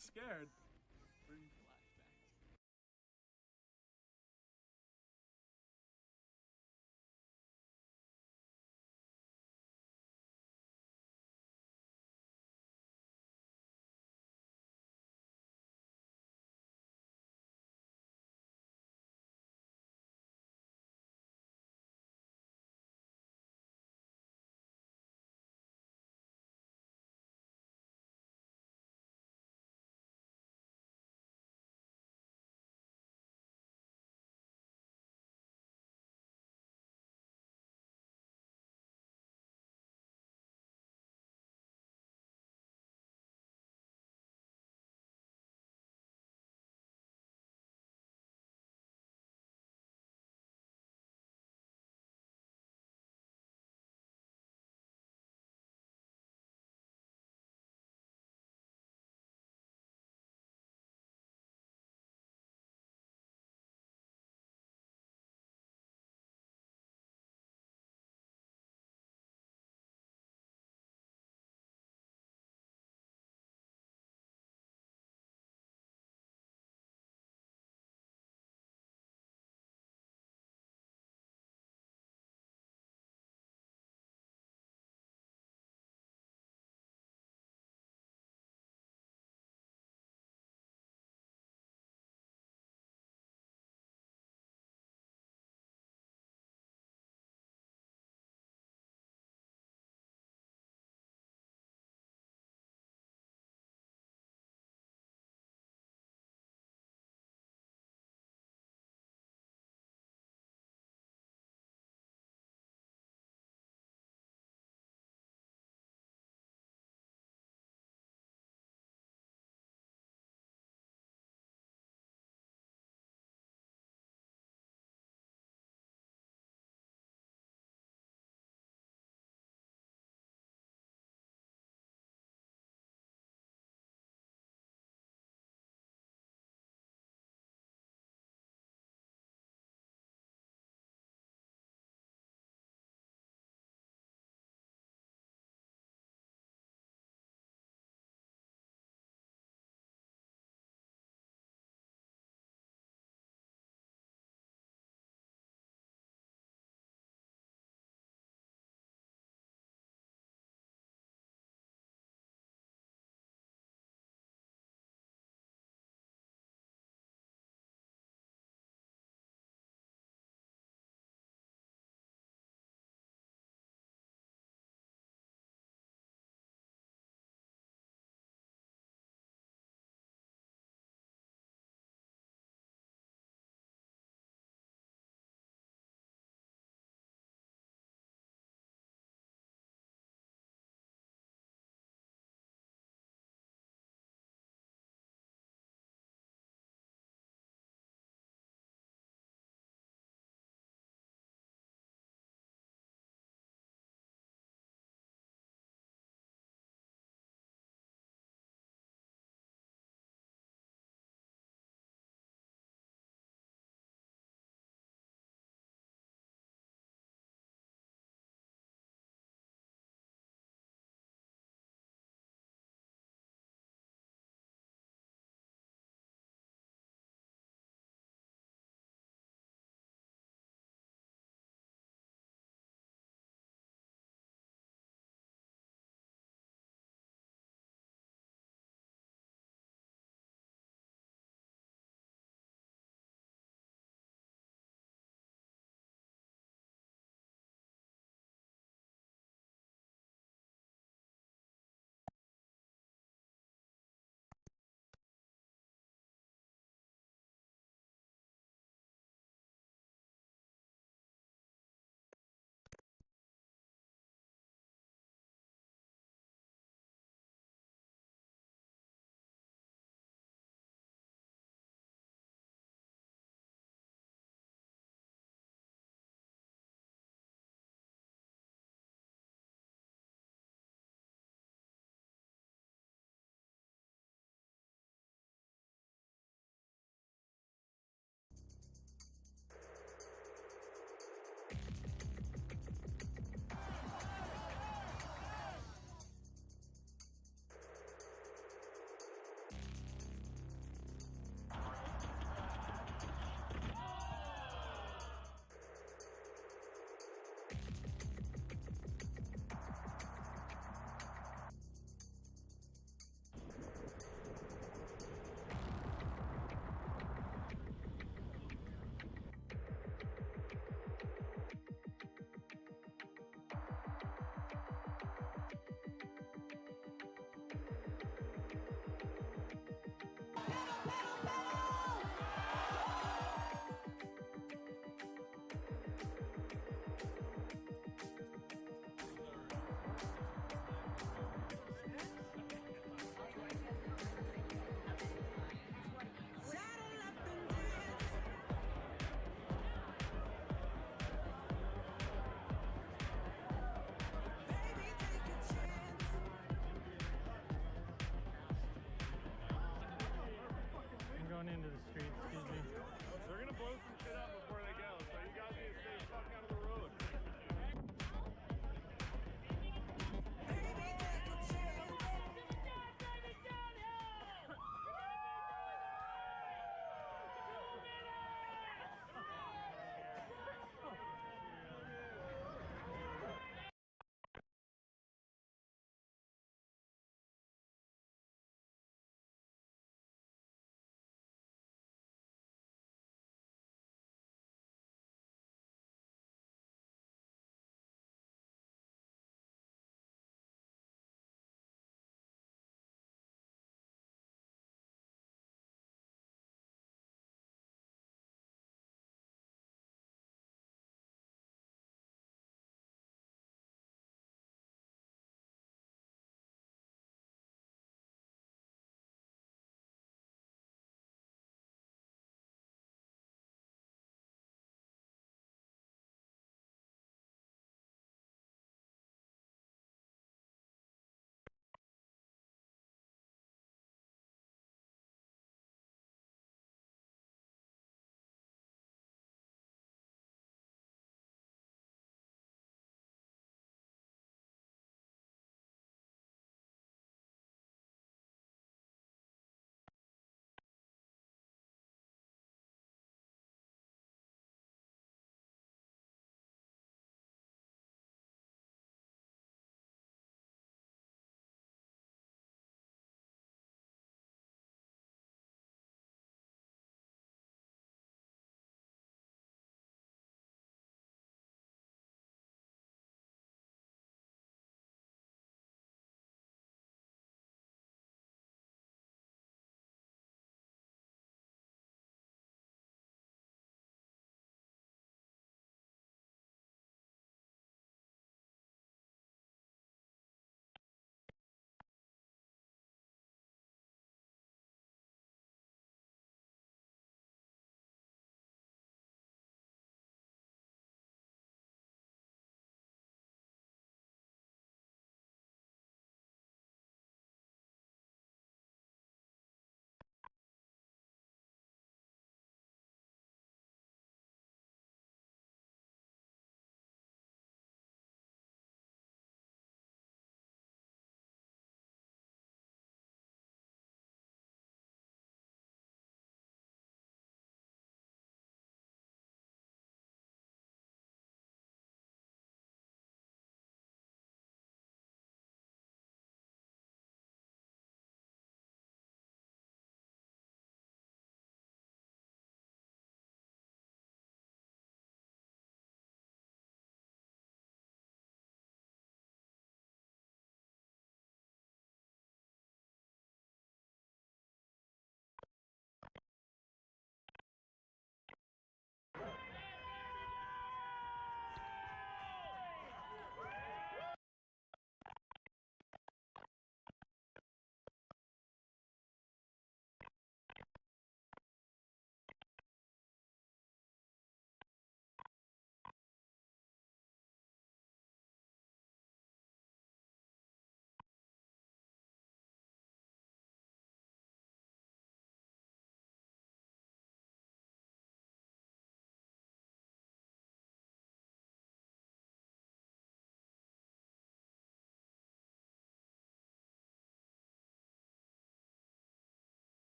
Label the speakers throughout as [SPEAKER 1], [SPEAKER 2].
[SPEAKER 1] scared.
[SPEAKER 2] Bring flashbacks.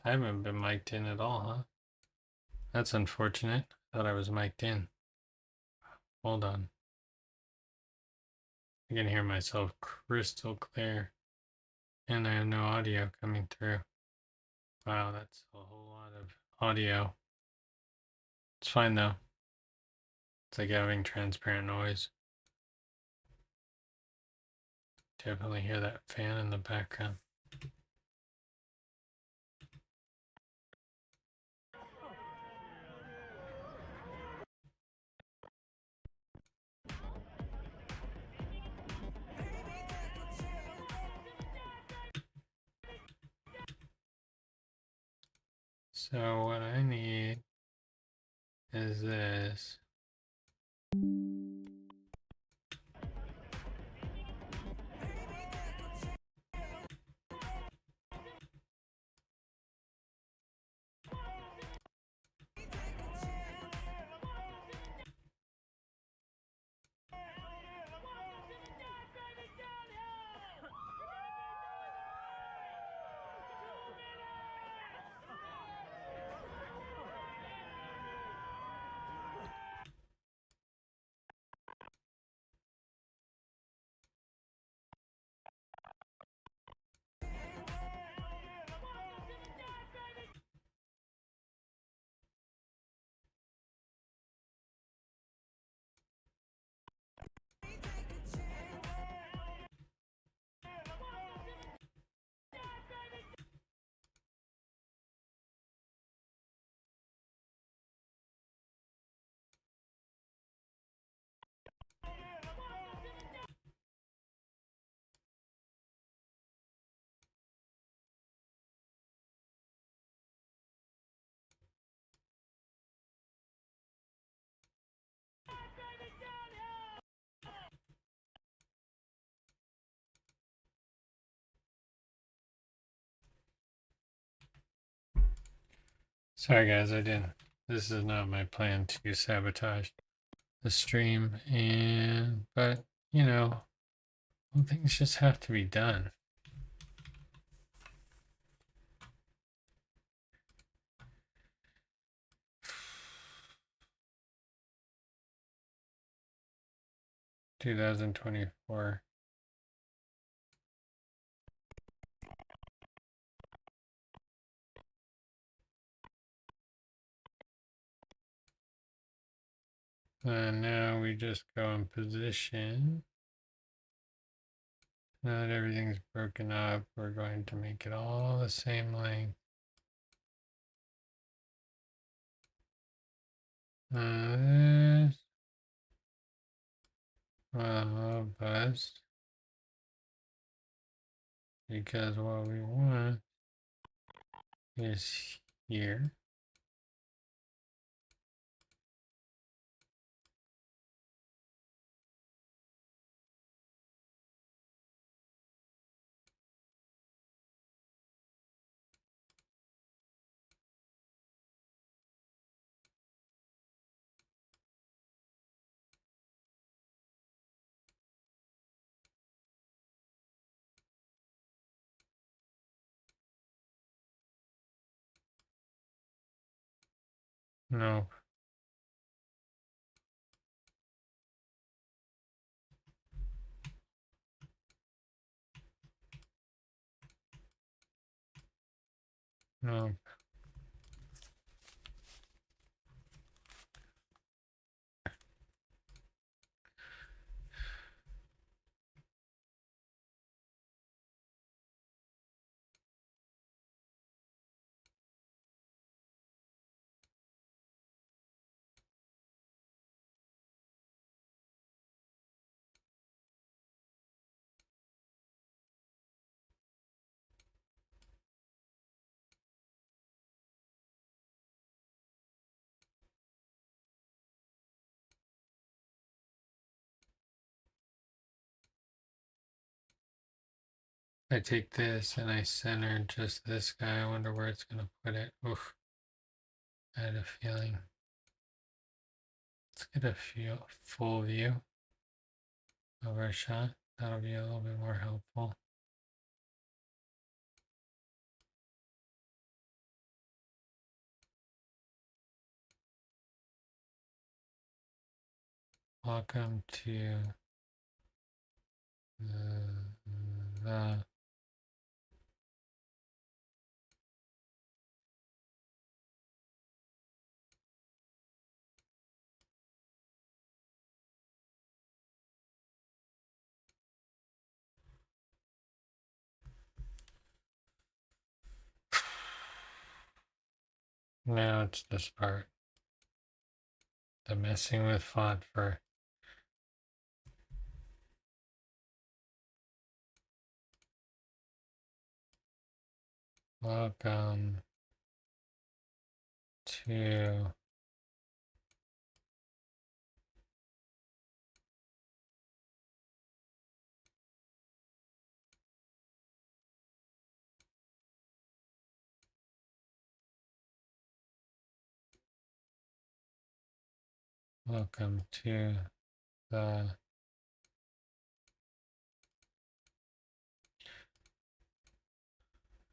[SPEAKER 1] I haven't been mic'd in at all, huh? That's unfortunate. Thought I was mic'd in. Hold on. I can hear myself crystal clear. And I have no audio coming through. Wow, that's a whole lot of audio. It's fine though. It's like having transparent noise. Definitely hear that fan in the background. So what I need is this. Sorry guys, I didn't. This is not my plan to sabotage the stream, but you know, well, things just have to be done. (2024) and now we just go in position. Now that everything's broken up, we're going to make it all the same length. This will bust because what we want is here. No, no. I take this and I center just this guy. I wonder where it's going to put it. Oof. I had a feeling. Let's get a full view of our shot. That'll be a little bit more helpful. Welcome to the now it's this part. The messing with font for welcome to welcome to the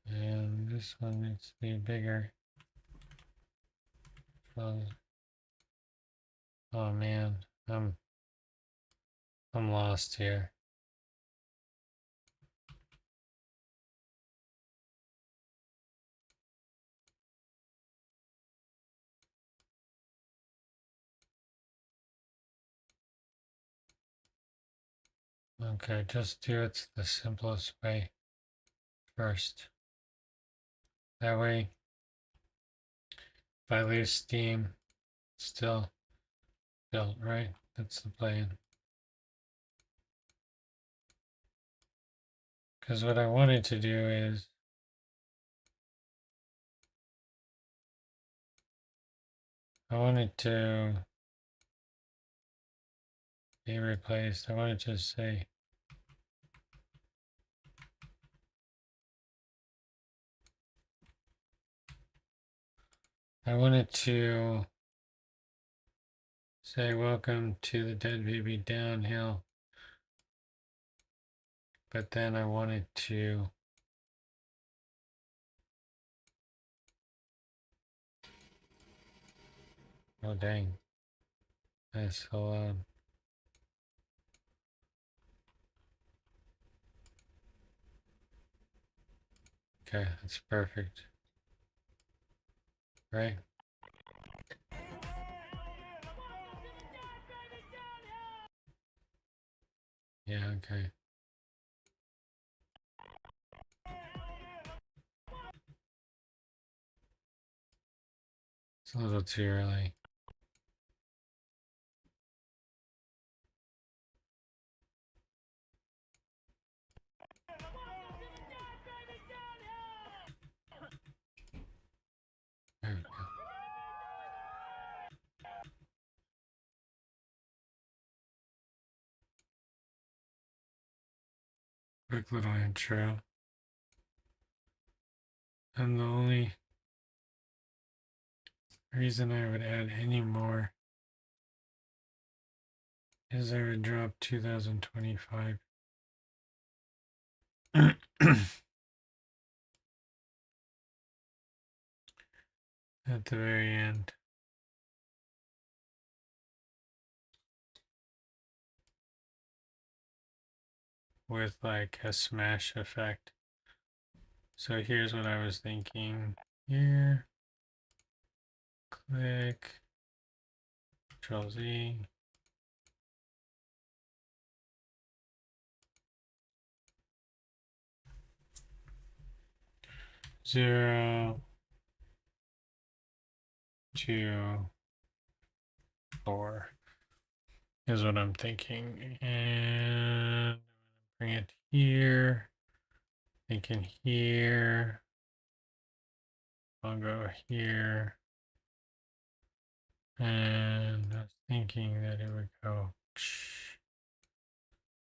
[SPEAKER 1] and this one needs to be bigger. Oh, oh man, I'm lost here. Okay, just do it the simplest way first. That way, if I lose steam, it's still built, right? That's the plan. Because what I wanted to do is I wanted to be replaced. I wanted to say I wanted to say welcome to the dead baby downhill, but then I wanted to oh dang, that's so loud. Okay, that's perfect, right? Yeah, okay. It's a little too early. There we go. Quick little intro. And the only reason I would add any more is I would drop 2025 at the very end. With like a smash effect. So here's what I was thinking. Here, click, Control Z. Zero, 2, 4 is what I'm thinking. And bring it here. Thinking here. I'll go here. And I was thinking that it would go.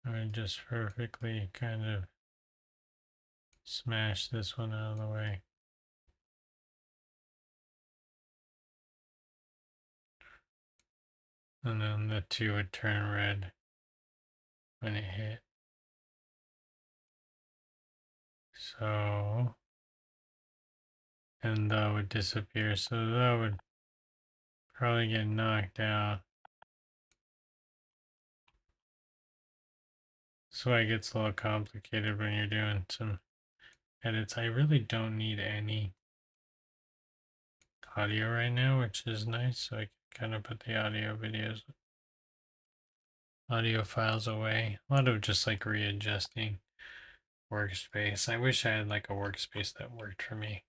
[SPEAKER 1] I would just perfectly kind of smash this one out of the way. And then the 2 would turn red when it hit. So, and that would disappear. So that would probably get knocked out. That's why it gets a little complicated when you're doing some edits. I really don't need any audio right now, which is nice. So I can kind of put the audio files away. A lot of just like readjusting workspace. I wish I had like a workspace that worked for me.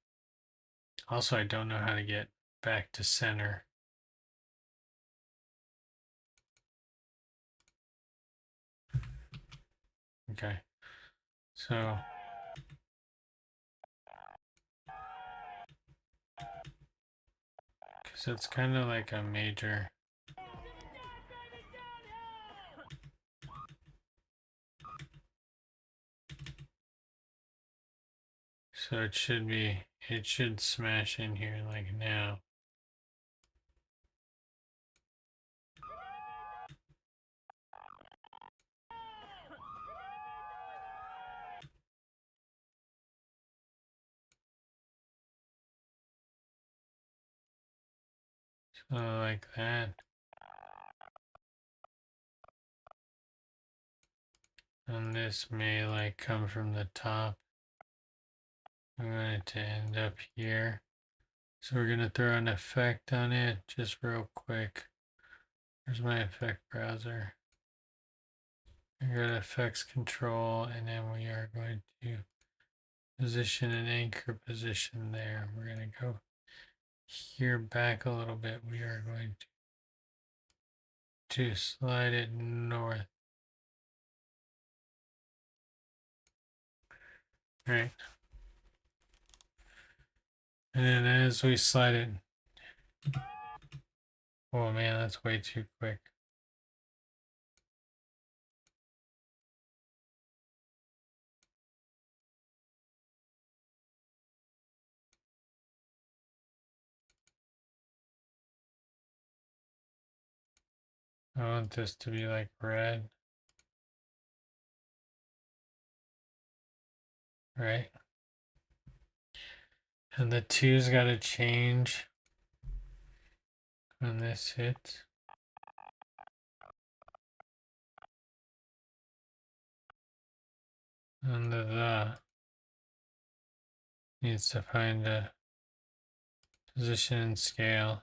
[SPEAKER 1] Also, I don't know how to get back to center. Okay, so because it's kind of like a major. So it should smash in here like now. So like that. And this may like come from the top. I want it to end up here. So we're gonna throw an effect on it just real quick. Here's my effect browser. We got effects control, and then we are going to position an anchor position there. We're gonna go here back a little bit. We are going to slide it north. All right. And then as we slide it, oh man, that's way too quick. I want this to be like red, right? And the two's got to change when this hits. And the needs to find a position and scale.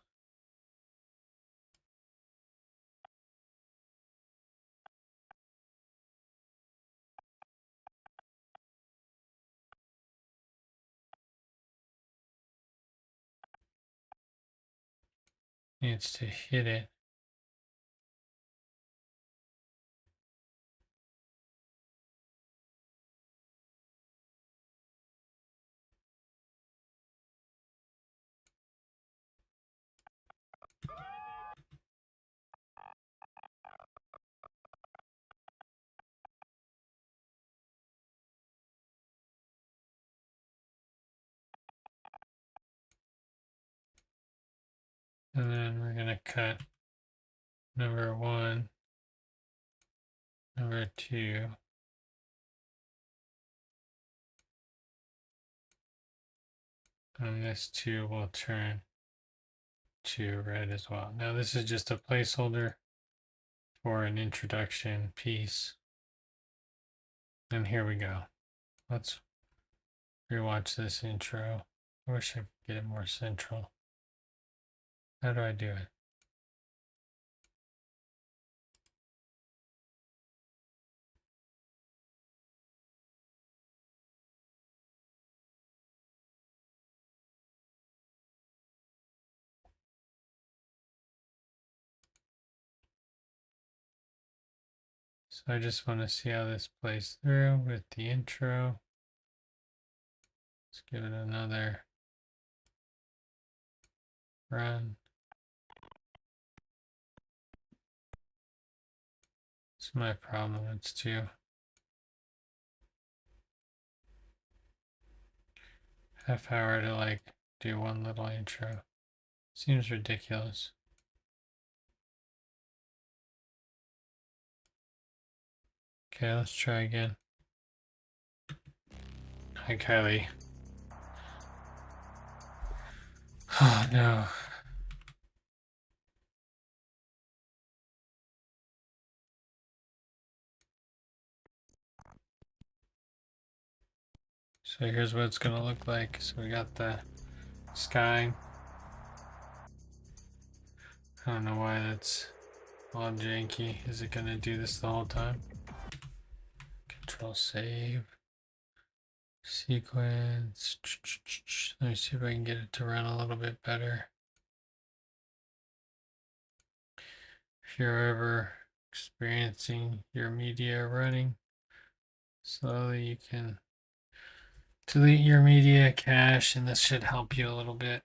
[SPEAKER 1] Needs to hit it. And then we're going to cut number 1, number 2, and this 2 will turn to red as well. Now this is just a placeholder for an introduction piece. And here we go. Let's rewatch this intro. I wish I could get it more central. How do I do it? So I just want to see how this plays through with the intro. Let's give it another run. It's my problem. It's too half hour to like do one little intro. Seems ridiculous. Okay, let's try again. Hi, Kylie. Oh no. So here's what it's gonna look like. So we got the sky. I don't know why that's all janky. Is it gonna do this the whole time? Control save. Sequence. Let me see if I can get it to run a little bit better. If you're ever experiencing your media running slowly, you can delete your media cache, and this should help you a little bit.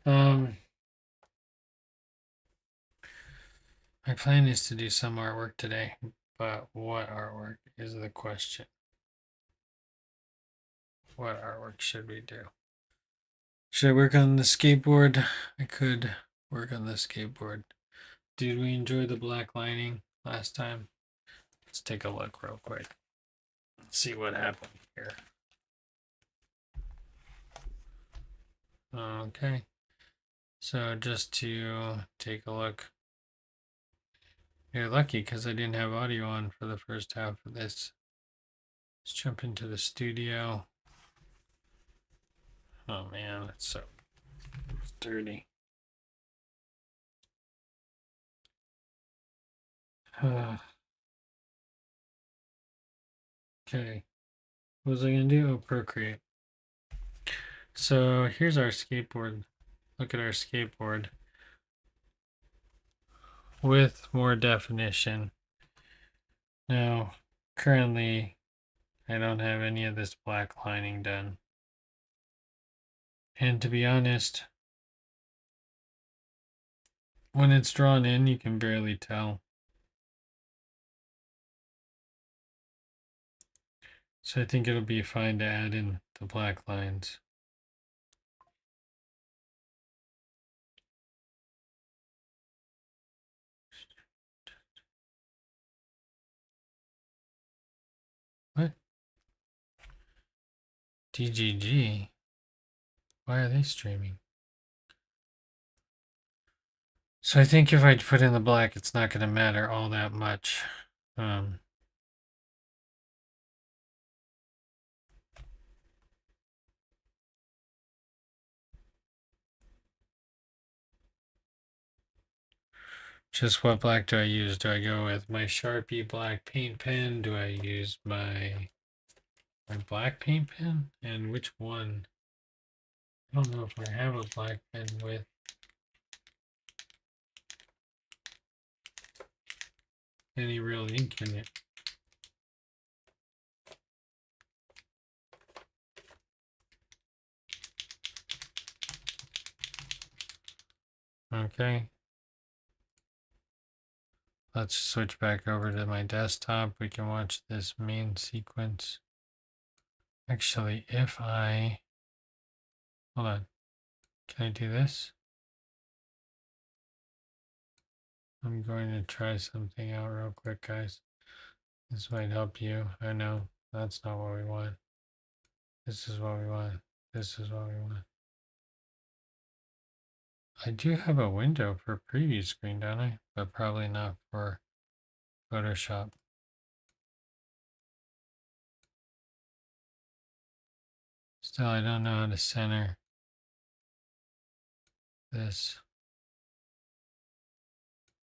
[SPEAKER 1] My plan is to do some artwork today, but what artwork is the question? What artwork should we do? Should I work on the skateboard? I could work on the skateboard. Did we enjoy the black lining last time? Let's take a look real quick. Let's see what happened here. Okay. So just to take a look. You're lucky because I didn't have audio on for the first half of this. Let's jump into the studio. Oh man, it's so dirty. Okay. What was I going to do? Oh, Procreate. So here's our skateboard. Look at our skateboard with more definition. Now, currently, I don't have any of this black lining done. And to be honest, when it's drawn in, you can barely tell. So I think it'll be fine to add in the black lines. What? DGG? Why are they streaming? So I think if I put in the black, it's not going to matter all that much. Just what black do I use? Do I go with my Sharpie black paint pen? Do I use my black paint pen? And which one? I don't know if I have a black pen with. Any real ink in it. Okay. Let's switch back over to my desktop. We can watch this main sequence. Actually, if I... Hold on. Can I do this? I'm going to try something out real quick, guys. This might help you. I know. That's not what we want. This is what we want. This is what we want. I do have a window for preview screen, don't I? But probably not for Photoshop. Still, I don't know how to center this.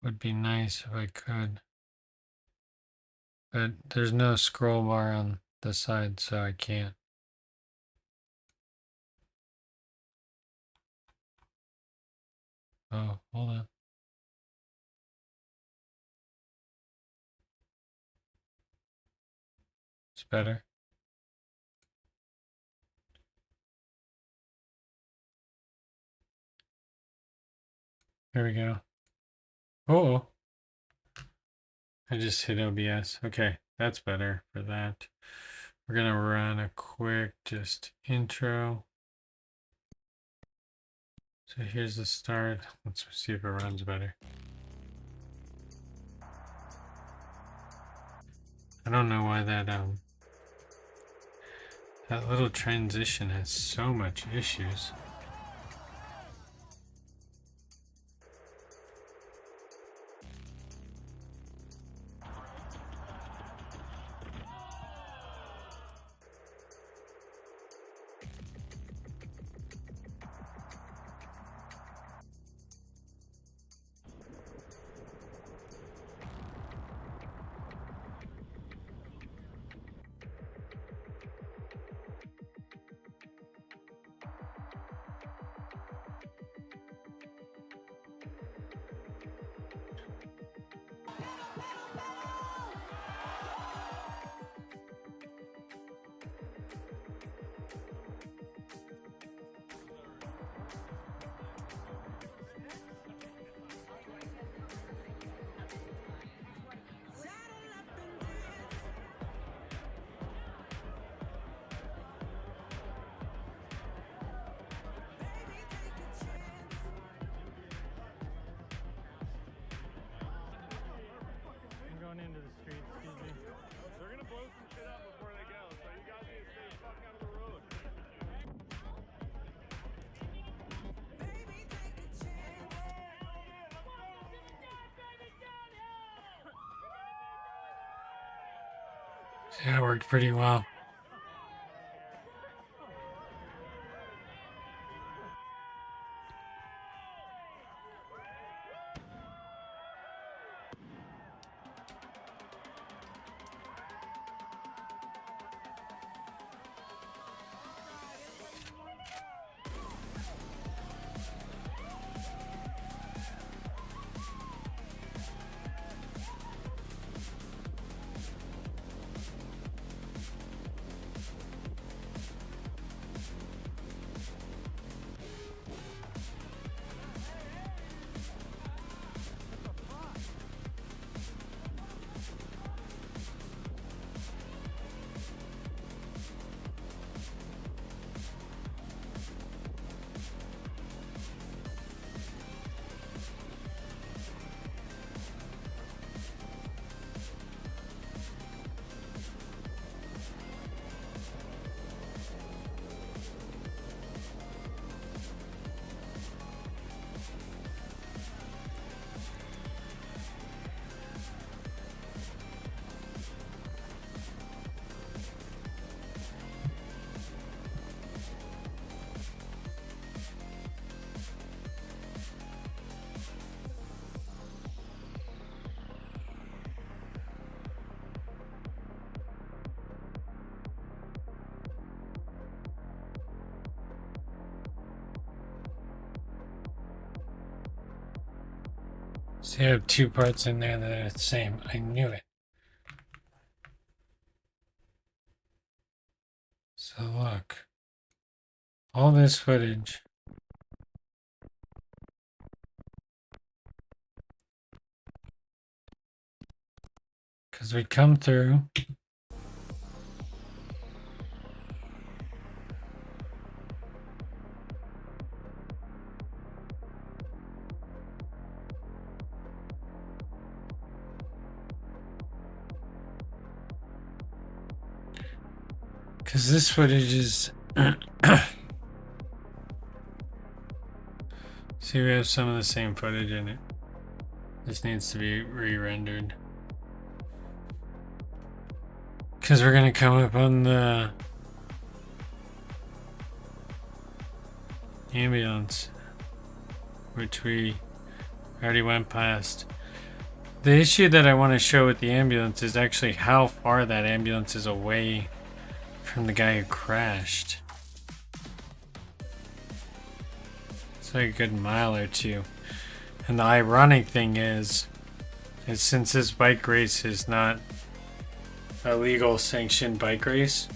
[SPEAKER 1] Would be nice if I could. But there's no scroll bar on the side, so I can't. Oh, hold on. It's better. There we go. Oh, I just hit OBS. Okay, that's better for that. We're gonna run a quick just intro. So here's the start. Let's see if it runs better. I don't know why that little transition has so much issues. into the street, excuse me.
[SPEAKER 3] They're gonna blow some shit up before they go, so you guys need to stay the fuck out of the road.
[SPEAKER 1] Yeah, it worked pretty well. So you have two parts in there that are the same. I knew it. So look, all this footage because we come through. Because this footage is. See, we have some of the same footage in it. This needs to be re-rendered. Because we're going to come up on the ambulance, which we already went past. The issue that I want to show with the ambulance is actually how far that ambulance is away from the guy who crashed. It's like a good mile or two. And the ironic thing is since this bike race is not a legal sanctioned bike race,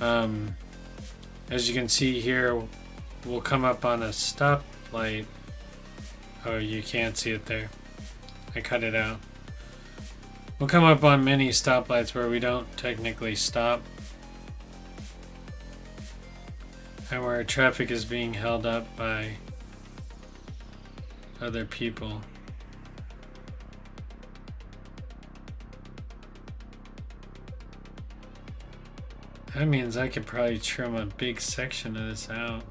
[SPEAKER 1] as you can see here, we'll come up on a stoplight. Oh, you can't see it there. I cut it out. We'll come up on many stoplights where we don't technically stop, and where traffic is being held up by other people. That means I could probably trim a big section of this out.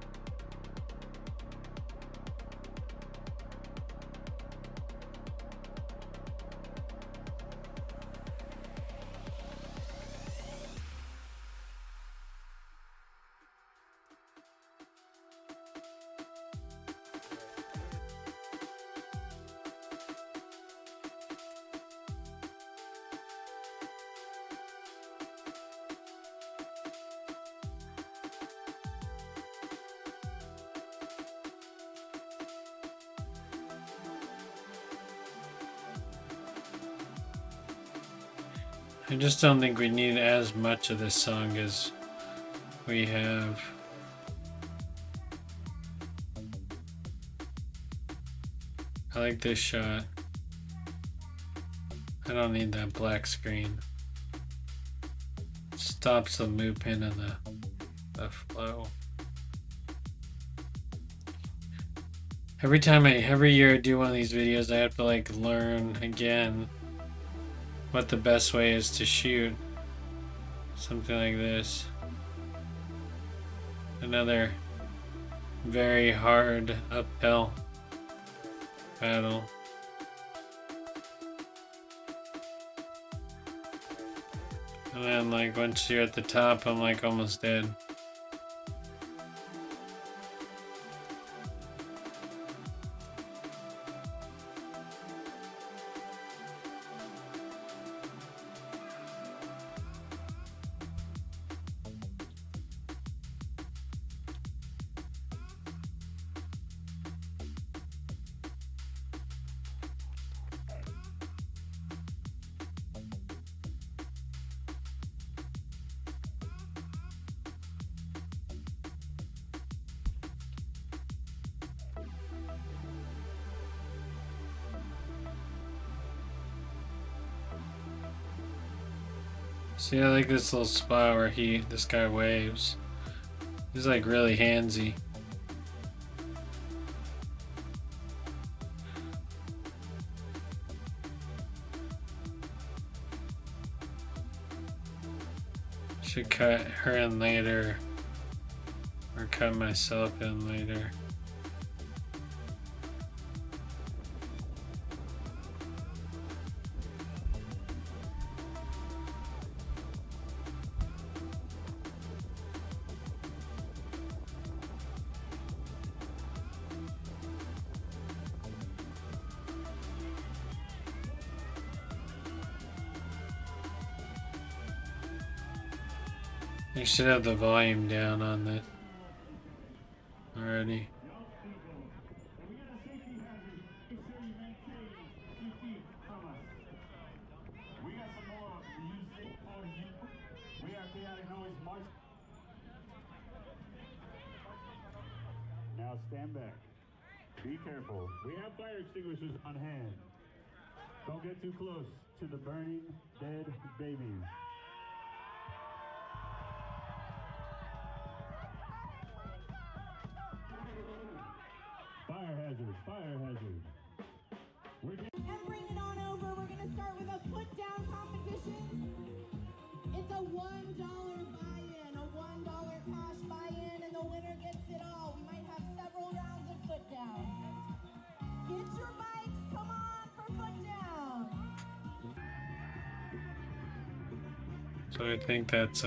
[SPEAKER 1] I just don't think we need as much of this song as we have. I like this shot. I don't need that black screen. Stops the movement and the flow. Every year I do one of these videos, I have to like learn again what the best way is to shoot. Something like this. Another very hard uphill battle. And then like once you're at the top, I'm like almost dead. See, I like this little spot where this guy waves. He's like really handsy. Should cut her in later. Or cut myself in later. You should have the volume down on this already.
[SPEAKER 3] Now stand back. Be careful. We have fire extinguishers on hand. Don't get too close to the burning, dead babies. Fire hazard, fire hazard.
[SPEAKER 4] And bring it on over. We're going to start with a foot down competition. It's a $1 buy-in, a $1 cash buy-in, and the winner gets it all. We might have several rounds of foot down. Get your bikes, come on for foot down.
[SPEAKER 1] So I think that's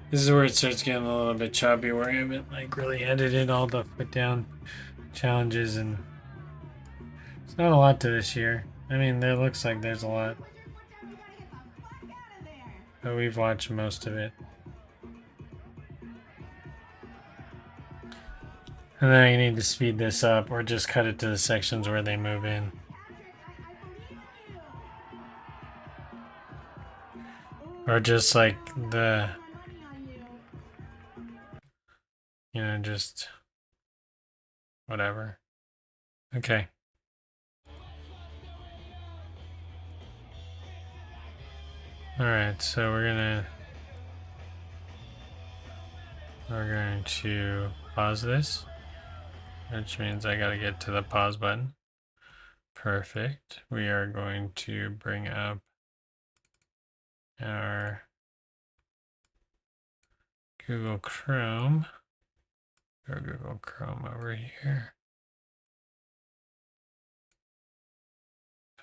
[SPEAKER 1] this is where it starts getting a little bit choppy, where I haven't like really edited all the foot down challenges, and it's not a lot to this year. I mean, it looks like there's a lot, but we've watched most of it. And then I need to speed this up or just cut it to the sections where they move in. Or just like the, you know, just whatever. Okay. Alright, so we're going to pause this, which means I gotta get to the pause button. Perfect. We are going to bring up our Google Chrome. Go Google Chrome over here.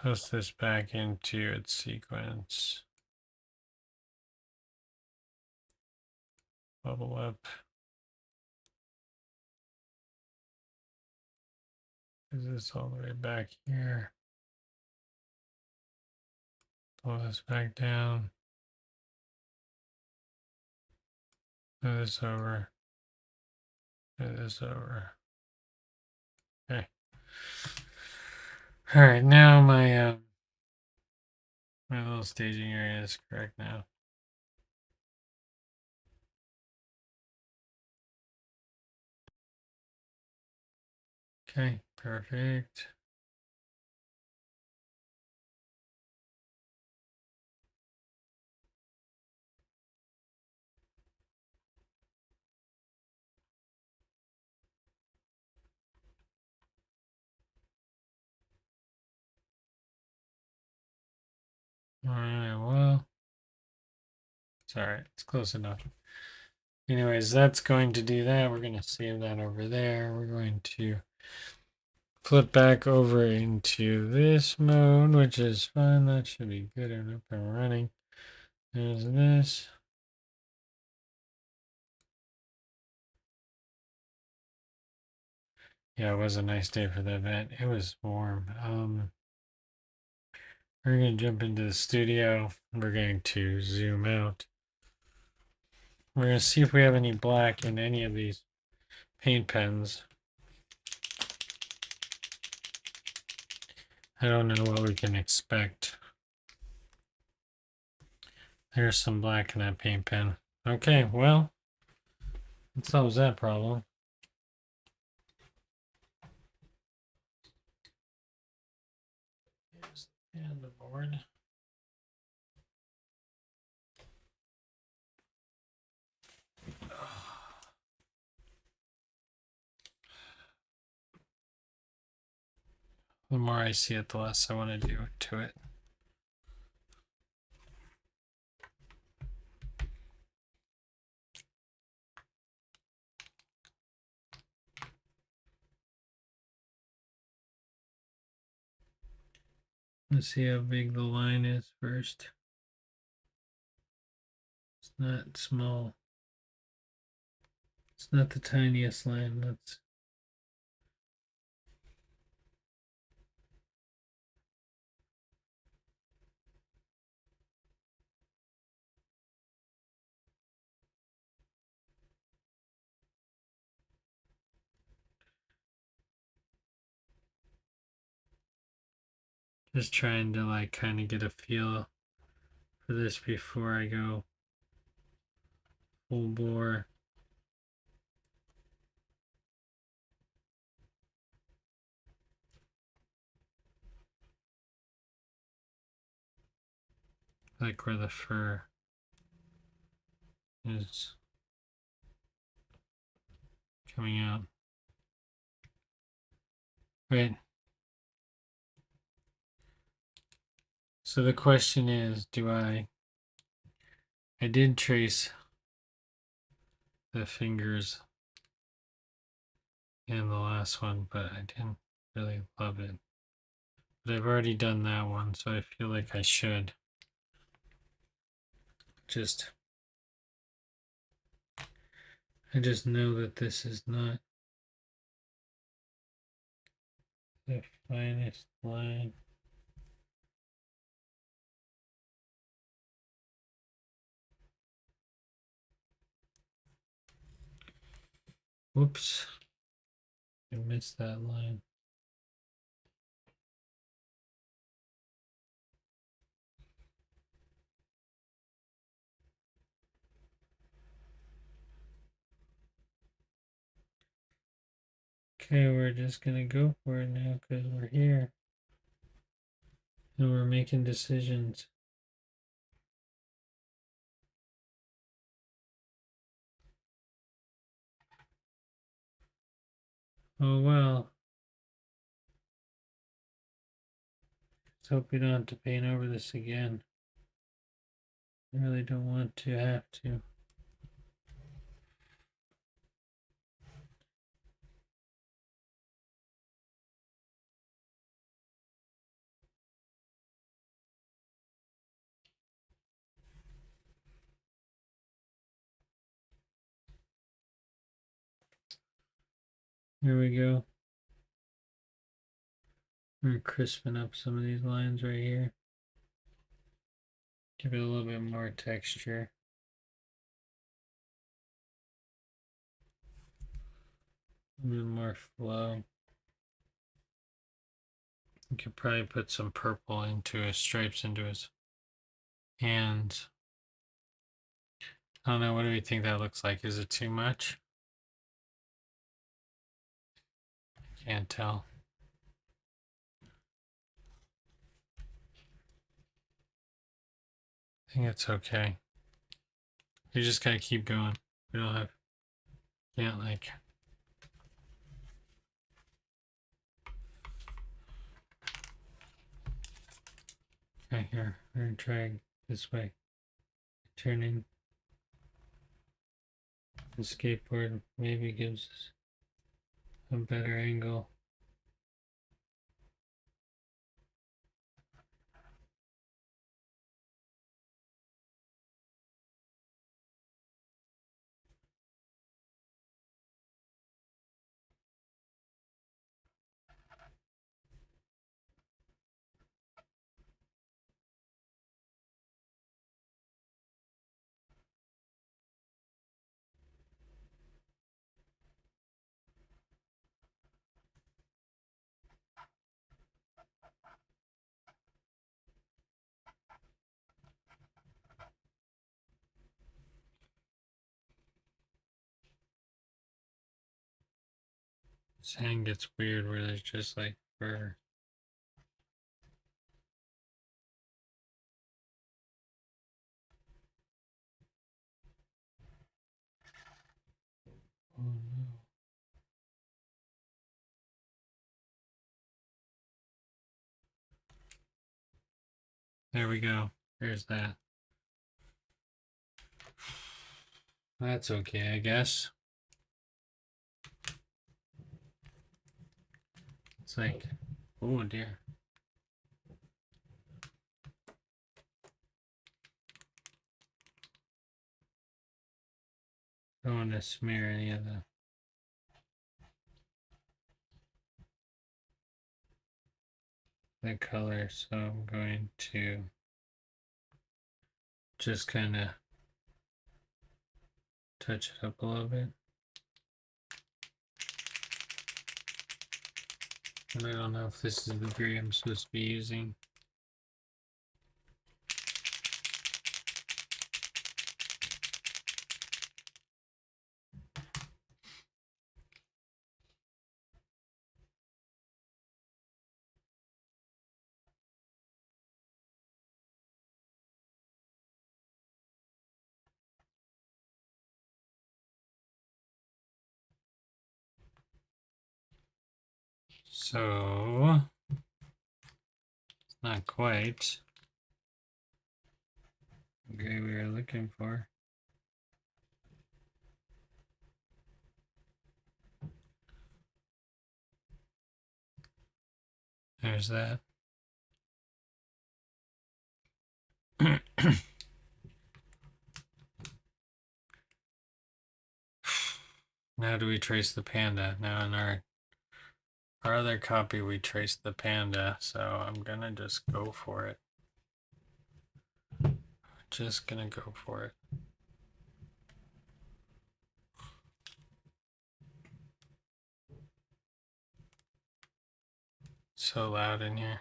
[SPEAKER 1] Post this back into its sequence. Bubble up. Is this all the way back here? Pull this back down. Move this over. Move this over. Okay. All right, now my my little staging area is correct now. Okay, perfect. Alright, well, it's alright. It's close enough. Anyways, that's going to do that. We're going to save that over there. We're going to flip back over into this mode, which is fine. That should be good and up and running. There's this. Yeah, it was a nice day for the event. It was warm. We're going to jump into the studio. We're going to zoom out. We're going to see if we have any black in any of these paint pens. I don't know what we can expect. There's some black in that paint pen. Okay, well, that solves that problem. And the board. The more I see it, the less I want to do to it. Let's see how big the line is first. It's not small. It's not the tiniest line. Let's just trying to like kind of get a feel for this before I go full bore. Like where the fur is coming out. Right. So the question is, I did trace the fingers in the last one, but I didn't really love it. But I've already done that one, so I feel like I should I just know that this is not the finest line. Whoops. I missed that line. Okay, we're just gonna go for it now because we're here. And we're making decisions. Oh well. Let's hope we don't have to paint over this again. I really don't want to have to. Here we go. We're crisping up some of these lines right here. Give it a little bit more texture. A little more flow. You could probably put some purple into his stripes into his hands. I don't know, what do we think that looks like? Is it too much? Can't tell. I think it's okay. You just gotta keep going. We don't have, can't like. Right here. We're gonna try this way. Turning the skateboard maybe gives us a better angle. This hand gets weird where there's just like fur. Oh no. There we go. There's that. That's okay, I guess. It's like, oh dear. Don't want to smear any of the color, so I'm going to just kind of touch it up a little bit. And I don't know if this is the gray I'm supposed to be using. So, not quite the gray we were looking for. There's that. Now do we trace the panda? Now in our other copy we traced the panda, so I'm gonna just go for it. Just gonna go for it. So loud in here.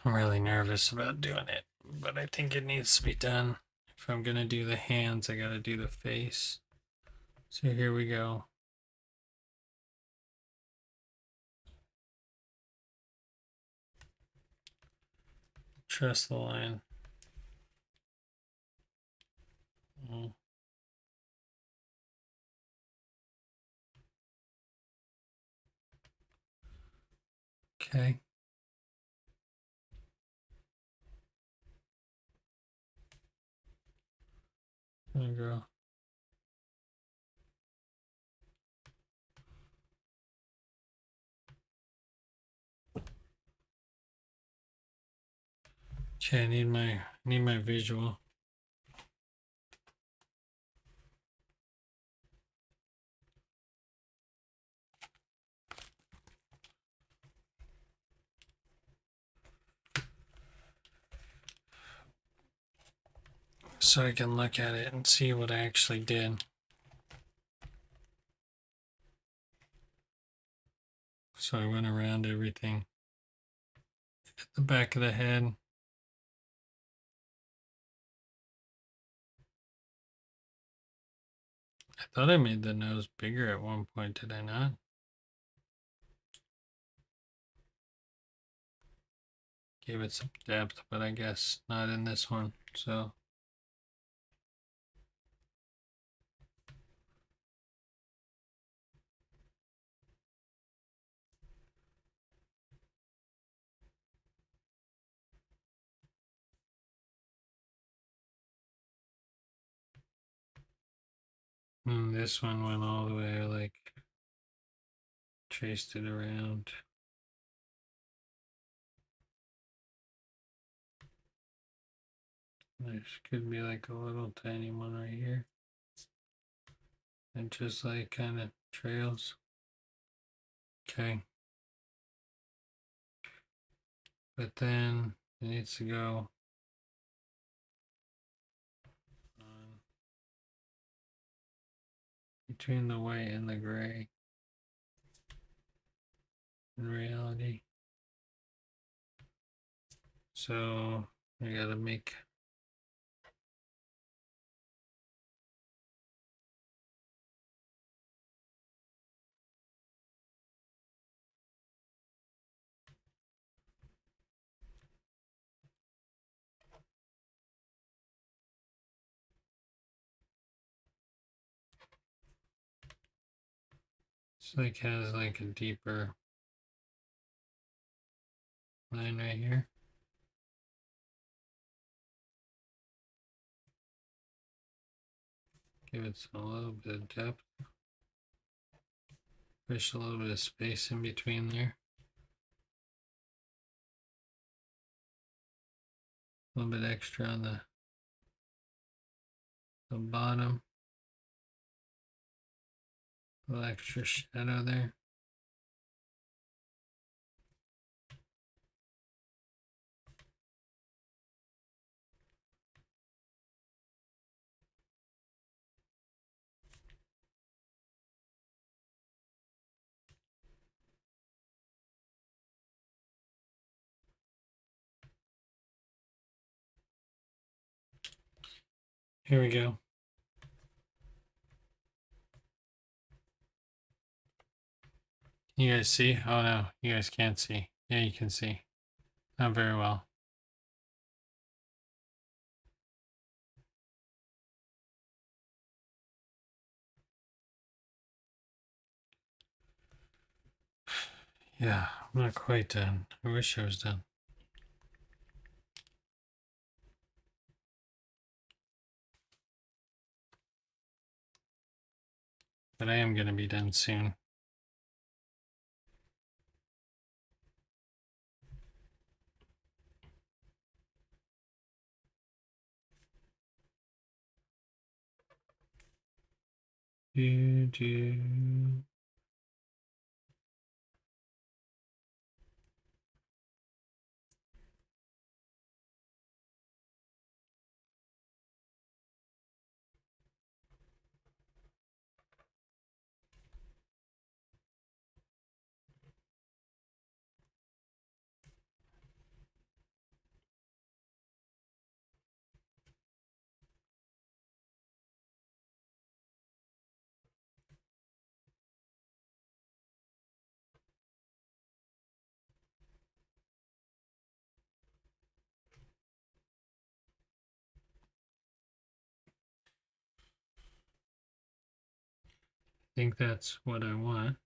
[SPEAKER 1] I'm really nervous about doing it, but I think it needs to be done. If I'm gonna do the hands, I gotta do the face. So here we go. Trust the line. Okay. There we go. Okay, I need my visual. So I can look at it and see what I actually did. So I went around everything at the back of the head. I thought I made the nose bigger at one point, did I not? gave it some depth, but I guess not in this one. So this one went all the way, like traced it around. There could be like a little tiny one right here. And just like kind of trails. Okay. But then it needs to go on between the white and the gray in reality. So I gotta make it's like has like a deeper line right here. Give it a little bit of depth. Push a little bit of space in between there. A little bit extra on the bottom. A little extra shadow there. Here we go. You guys see? Oh no, you guys can't see. Yeah, you can see. Not very well. Yeah, I'm not quite done. I wish I was done. But I am going to be done soon. Do. I think that's what I want.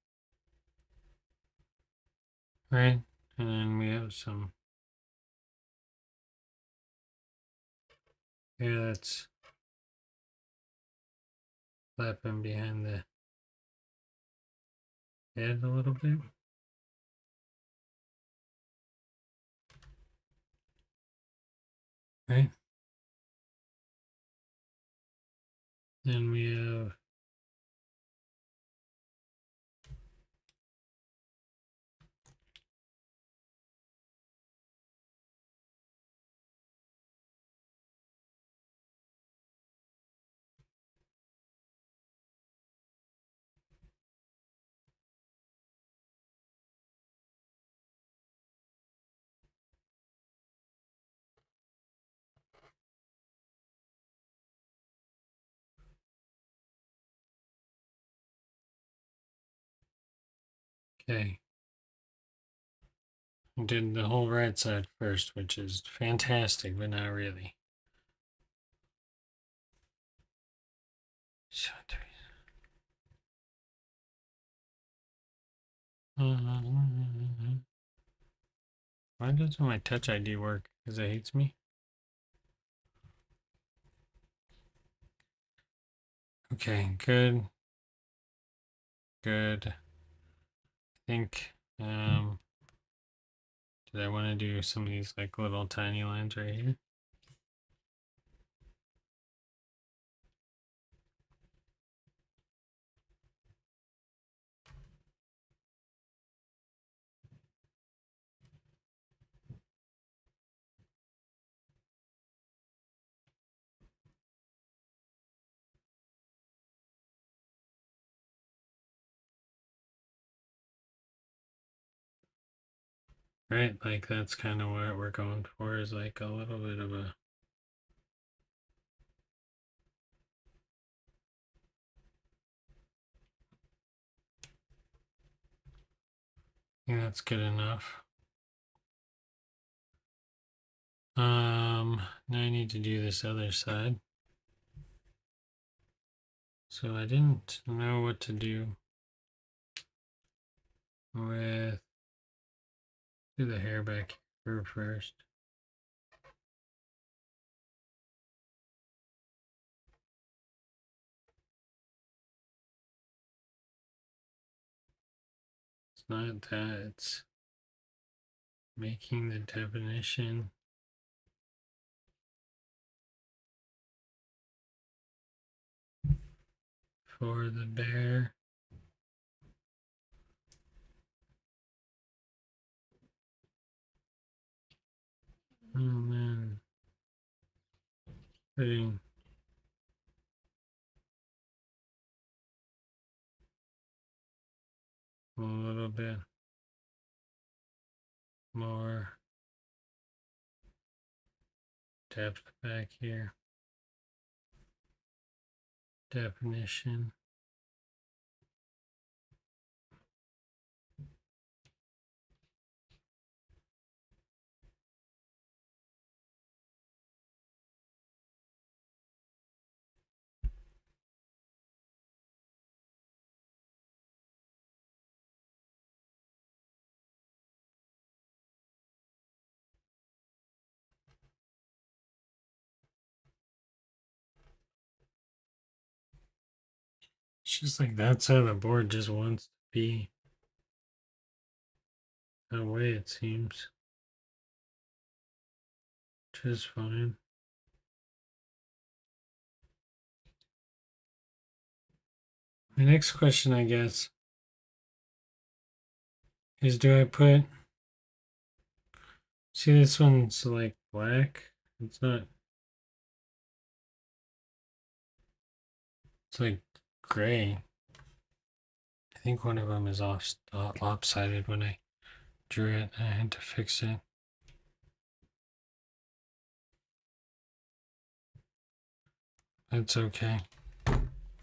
[SPEAKER 1] Right? And then we have some here that's flapping behind the head a little bit. Right? Then we have okay. I did the whole right side first, which is fantastic, but not really. Why doesn't my Touch ID work? Because it hates me? Okay, good. Good. I think, did I want to do some of these like little tiny lines right here? Right, like that's kind of what we're going for, is like a little bit of a I think that's good enough. Now I need to do this other side. So I didn't know what to do with do the hair back here first. It's not that, it's making the definition for the bear and then putting a little bit more depth back here. Definition. It's just like that's how the board just wants to be. That way it seems. Which is fine. My next question, I guess, is do I put, see this one's like black? It's not, it's like gray. I think one of them is off lopsided when I drew it. I had to fix it. That's okay.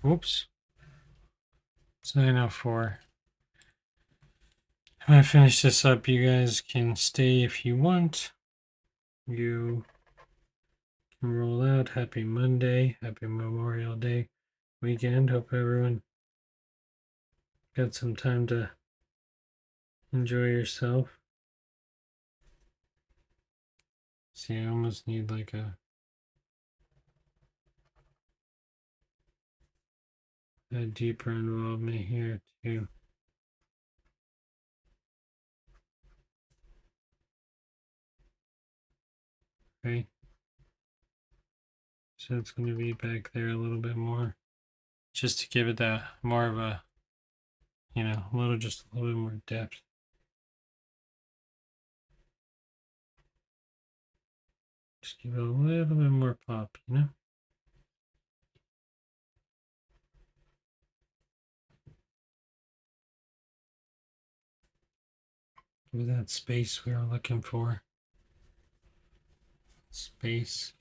[SPEAKER 1] Whoops. It's 9:04. When I finish this up, you guys can stay if you want. You can roll out. Happy Monday. Happy Memorial Day weekend. Hope everyone got some time to enjoy yourself. See, I almost need like a deeper involvement here too. Okay. So it's going to be back there a little bit more, just to give it that more of a, just a little bit more depth. Just give it a little bit more pop, Give it that space we were looking for. Space.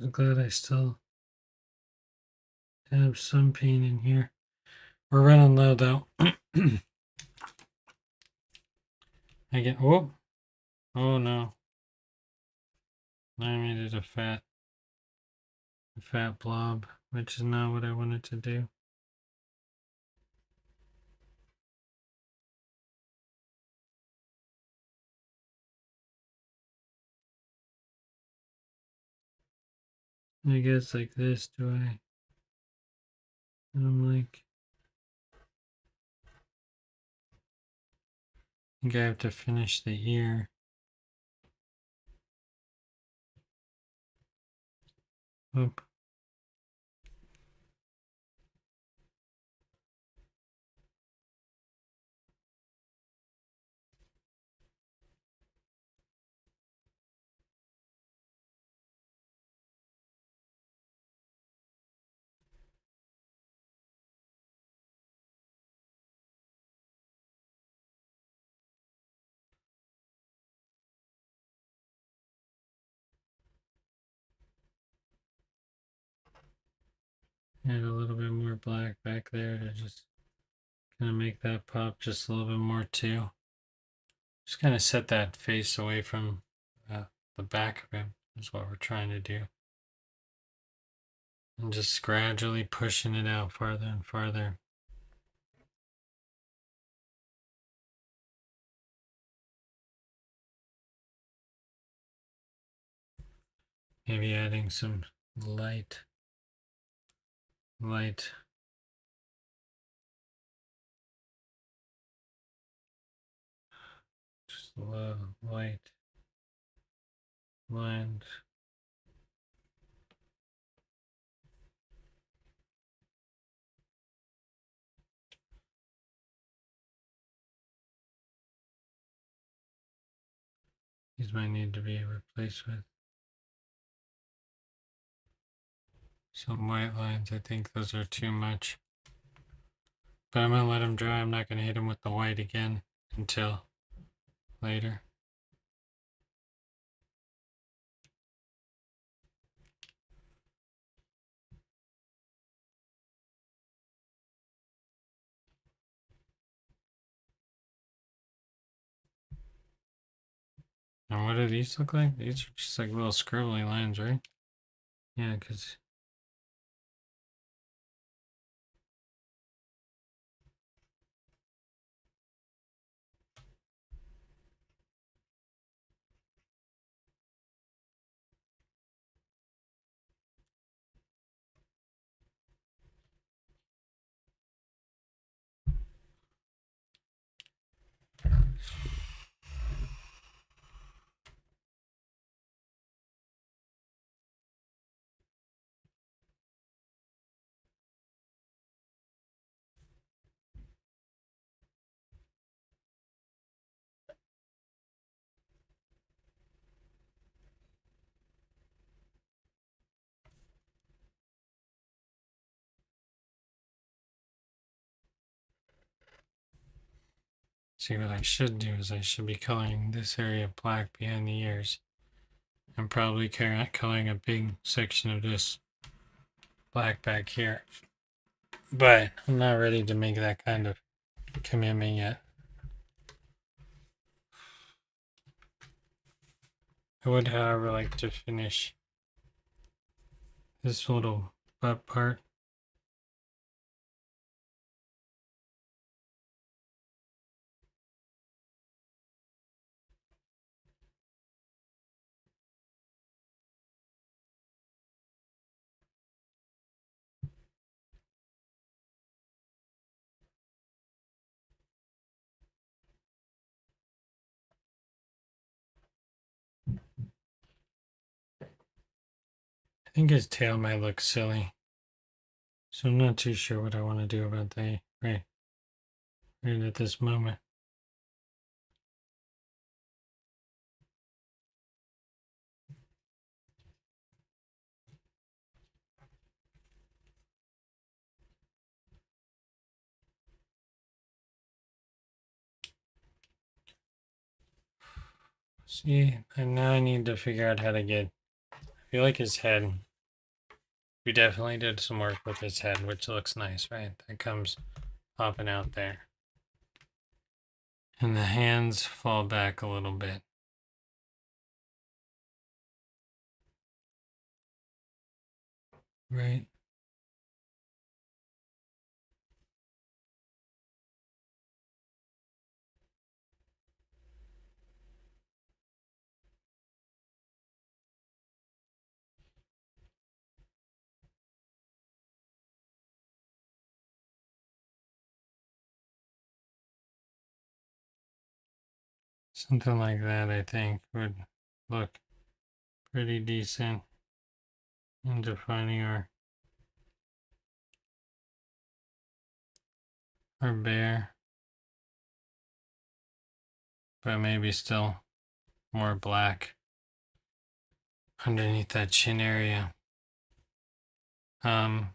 [SPEAKER 1] I'm glad I still have some paint in here. We're running low though. I get oh no. I made it a fat blob, which is not what I wanted to do. I guess like this, do I? And I'm like, I think I have to finish the ear. Oop. Add a little bit more black back there to just kind of make that pop just a little bit more too. Just kind of set that face away from the back of him is what we're trying to do. And just gradually pushing it out farther and farther. Maybe adding some light, just low, light lines. These might need to be replaced with some white lines. I think those are too much. But I'm going to let them dry. I'm not going to hit them with the white again until later. And what do these look like? These are just like little scribbly lines, right? Yeah, because see what I should do is I should be coloring this area black behind the ears. And probably coloring a big section of this black back here. But I'm not ready to make that kind of commitment yet. I would, however, like to finish this little butt part. I think his tail might look silly. So I'm not too sure what I want to do about that right at this moment. See, and now I need to figure out how to get, I feel like his head we definitely did some work with his head, which looks nice, right? That comes popping out there. And the hands fall back a little bit. Right? Something like that, I think, would look pretty decent in defining our bear. But maybe still more black underneath that chin area. I'm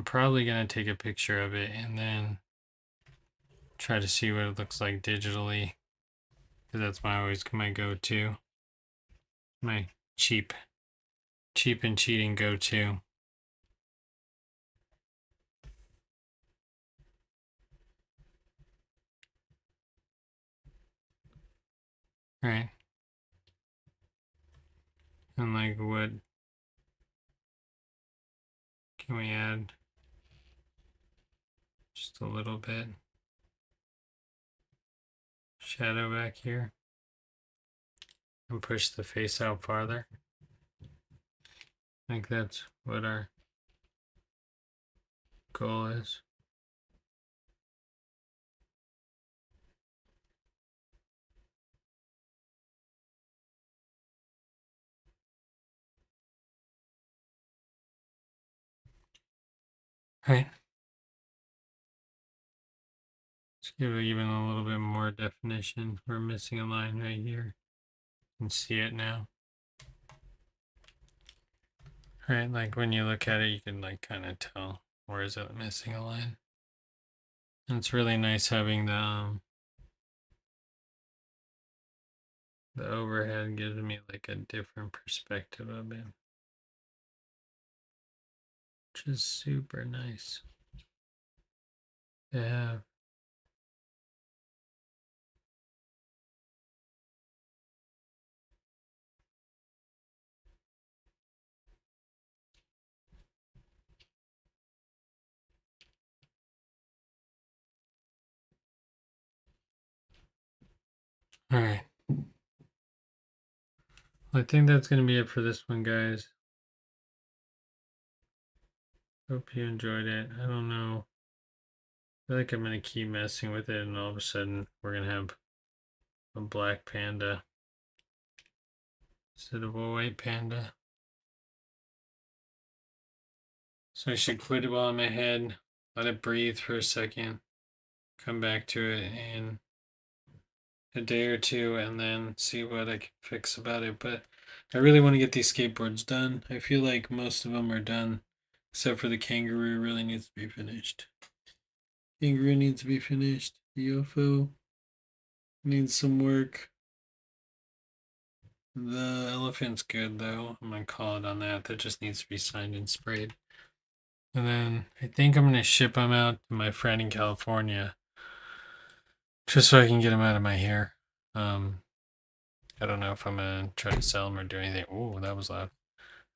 [SPEAKER 1] probably gonna take a picture of it and then try to see what it looks like digitally, because that's always my go-to, my cheap and cheating go-to. Right? And like, what can we add? Just a little bit shadow back here and push the face out farther. I think that's what our goal is. Right. Let's give it even a little bit more definition. We're missing a line right here. You can see it now. Right, like when you look at it, you can like kind of tell where is it missing a line. And it's really nice having the overhead gives me like a different perspective of it, which is super nice to have. All right. Well, I think that's going to be it for this one, guys. Hope you enjoyed it. I don't know. I feel like I'm going to keep messing with it, and all of a sudden, we're going to have a black panda instead of a white panda. So I should quit it while in my head, let it breathe for a second, come back to it in a day or two, and then see what I can fix about it. But I really want to get these skateboards done. I feel like most of them are done, except for the kangaroo really needs to be finished. Kangaroo needs to be finished. The UFO needs some work. The elephant's good though. I'm gonna call it on that. That just needs to be signed and sprayed. And then I think I'm gonna ship them out to my friend in California, just so I can get them out of my hair. I don't know if I'm gonna try to sell them or do anything. Oh, that was loud.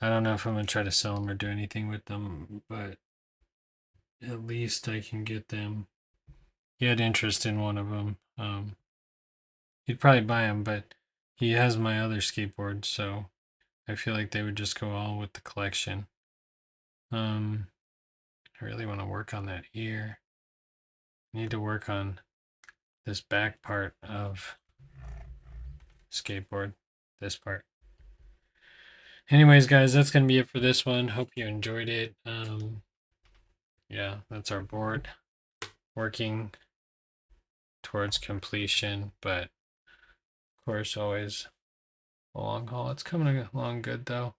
[SPEAKER 1] I don't know if I'm gonna try to sell them or do anything with them, but at least I can get them. He had interest in one of them. He'd probably buy them, but he has my other skateboards, so I feel like they would just go all with the collection. I really want to work on that ear. I need to work on this back part of skateboard, this part. Anyways, guys, that's going to be it for this one. Hope you enjoyed it. Yeah, that's our board working towards completion, but of course, always a long haul. It's coming along good, though.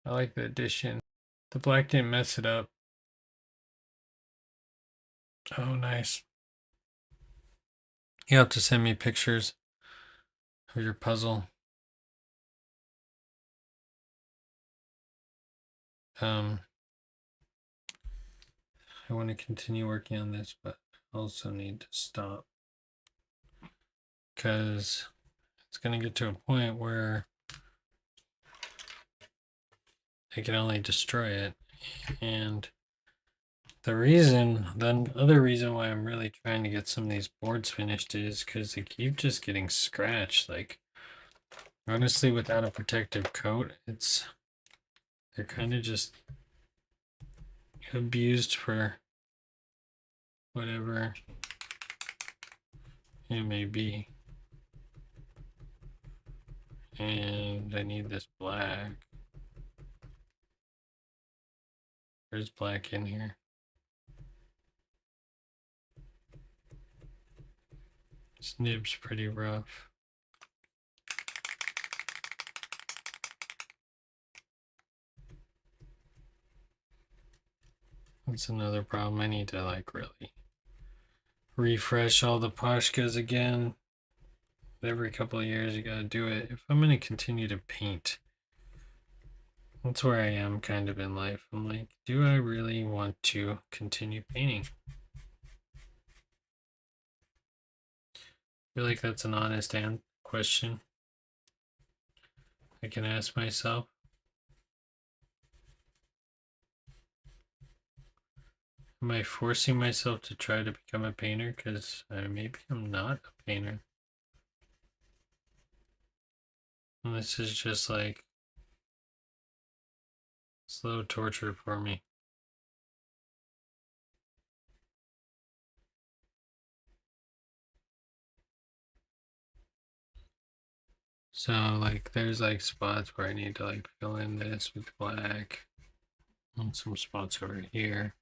[SPEAKER 1] I like the addition. The black didn't mess it up. Oh, nice. You have to send me pictures of your puzzle. I want to continue working on this, but I also need to stop because it's going to get to a point where I can only destroy it. And the other reason why I'm really trying to get some of these boards finished is because they keep just getting scratched. Like, honestly, without a protective coat, they're kind of just abused for whatever it may be. And I need this black. There's black in here. This nib's pretty rough. That's another problem. I need to like really refresh all the Pashkas again. Every couple of years you gotta do it. If I'm gonna continue to paint, that's where I am kind of in life. I'm like, do I really want to continue painting? I feel like that's an honest question I can ask myself. Am I forcing myself to try to become a painter? Because maybe I'm not a painter. And this is just like slow torture for me. So like there's like spots where I need to like fill in this with black. And some spots over here.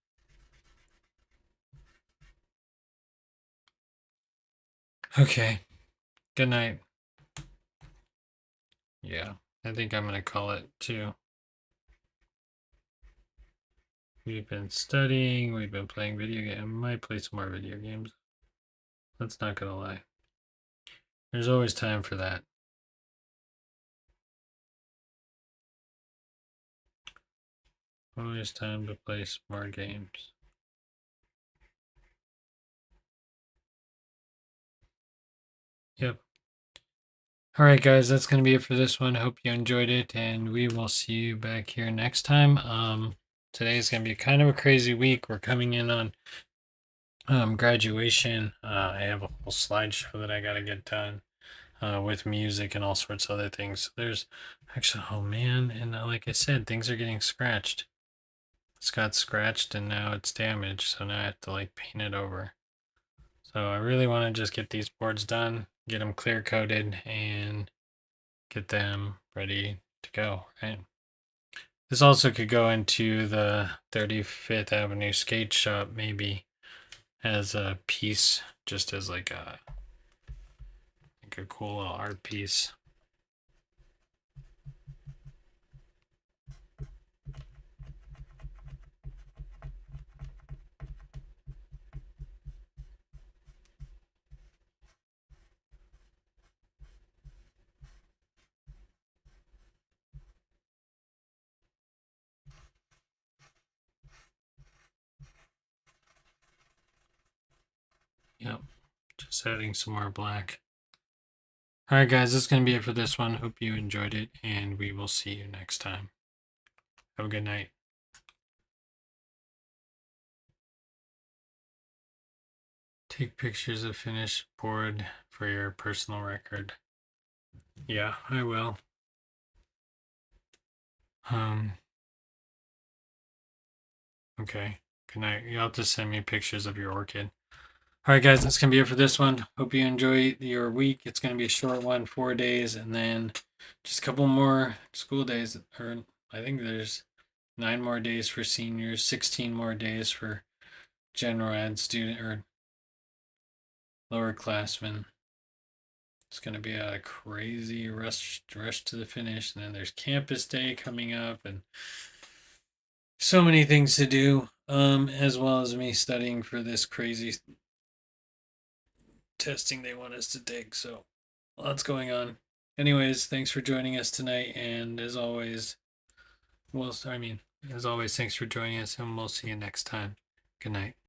[SPEAKER 1] Okay. Good night. Yeah, I think I'm gonna call it too. We've been studying, we've been playing video games. I might play some more video games. That's not gonna lie. There's always time for that. Always time to play some more games. Yep. All right, guys, that's going to be it for this one. Hope you enjoyed it, and we will see you back here next time. Today is going to be kind of a crazy week. We're coming in on graduation. I have a whole slideshow that I got to get done with music and all sorts of other things. So there's actually, oh man, and like I said, things are getting scratched. It's got scratched and now it's damaged, so now I have to like paint it over. So I really want to just get these boards done, get them clear coated, and get them ready to go, right? This also could go into the 35th Avenue skate shop maybe as a piece, just as like a cool little art piece. Yep, just adding some more black. All right, guys, that's going to be it for this one. Hope you enjoyed it, and we will see you next time. Have a good night. Take pictures of finished board for your personal record. Yeah, I will. Okay. Good night. You'll have to send me pictures of your orchid. All right, guys, that's going to be it for this one. Hope you enjoy your week. It's going to be a short one, 4 days, and then just a couple more school days. Or I think there's 9 more days for seniors, 16 more days for general ed student or lower classmen. It's going to be a crazy rush to the finish. And then there's campus day coming up and so many things to do, as well as me studying for this crazy testing they want us to take. So lots going on. Anyways, thanks for joining us tonight. And as always, well, I mean, As always, thanks for joining us, and we'll see you next time. Good night.